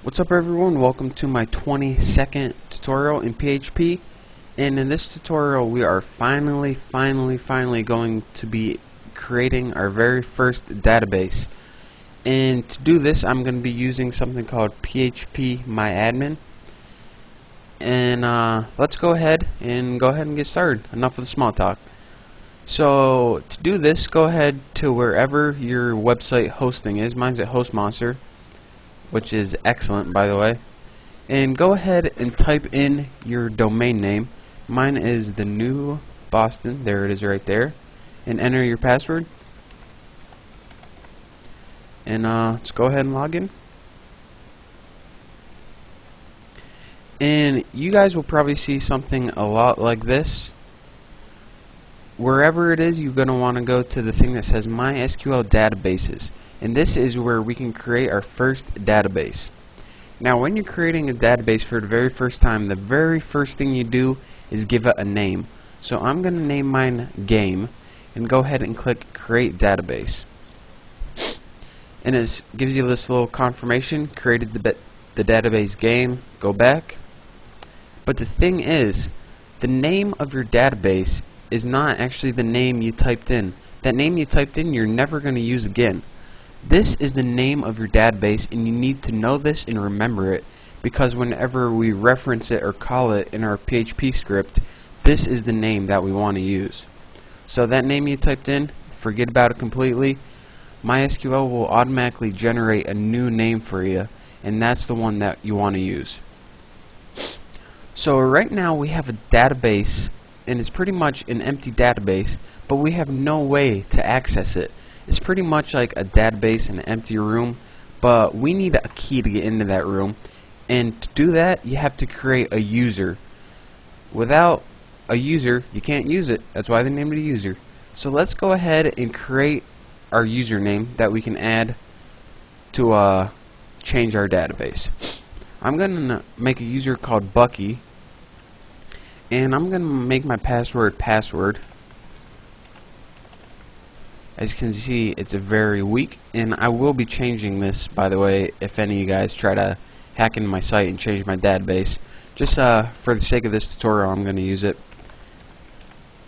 What's up everyone, welcome to my 22nd tutorial in PHP, and in this tutorial we are finally going to be creating our very first database. And to do this I'm going to be using something called PHP MyAdmin, and let's go ahead and get started. Enough of the small talk. So to do this, go ahead to wherever your website hosting is. Mine's at HostMonster, which is excellent, by the way, and go ahead and type in your domain name. Mine is the New Boston, there it is right there, and enter your password, and let's go ahead and log in. And you guys will probably see something a lot like this. Wherever it is, you're going to want to go to the thing that says MySQL databases, and this is where we can create our first database. Now when you're creating a database for the very first time, the very first thing you do is give it a name. So I'm going to name mine Game, and go ahead and click Create Database, and it gives you this little confirmation: created the database Game. Go back. But the thing is, the name of your database is not actually the name you typed in. That name you typed in you're never going to use again. This is the name of your database, and you need to know this and remember it, because whenever we reference it or call it in our PHP script, this is the name that we want to use. So that name you typed in, forget about it completely. MySQL will automatically generate a new name for you, and that's the one that you want to use. So right now we have a database, and it's pretty much an empty database, but we have no way to access it. It's pretty much like a database in an empty room, but we need a key to get into that room, and to do that you have to create a user. Without a user you can't use it. That's why they named it a user. So let's go ahead and create our username that we can add to change our database. I'm gonna make a user called Bucky, and I'm gonna make my password password. As you can see, it's very weak, and I will be changing this, by the way, if any of you guys try to hack into my site and change my database. Just for the sake of this tutorial, I'm going to use it.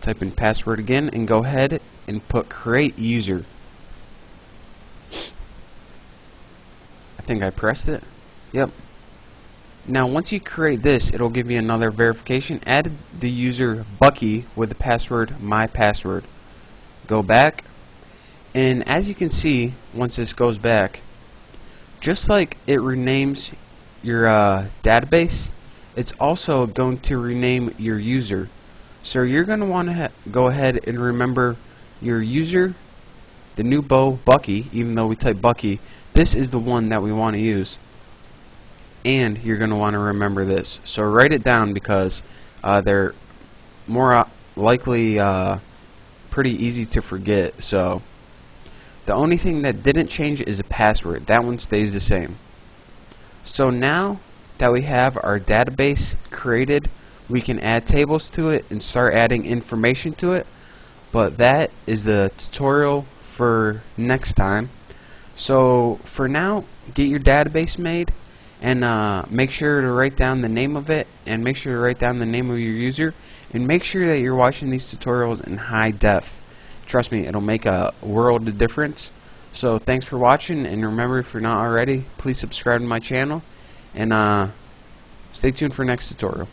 Type in password again, and go ahead and put create user. I think I pressed it. Yep. Now once you create this, it'll give you another verification. Add the user Bucky with the password mypassword. Go back, and as you can see, once this goes back, just like it renames your database, it's also going to rename your user. So you're going to want to go ahead and remember your user, the new Bucky. Even though we type Bucky, this is the one that we want to use. And you're going to want to remember this. So write it down, because they're more likely pretty easy to forget. So the only thing that didn't change is a password. That one stays the same. So now that we have our database created, we can add tables to it and start adding information to it. But that is the tutorial for next time. So for now, get your database made, and make sure to write down the name of it, and make sure to write down the name of your user, and make sure that you're watching these tutorials in high def. Trust me, it'll make a world of difference. So thanks for watching, and remember, if you're not already, please subscribe to my channel, and stay tuned for next tutorial.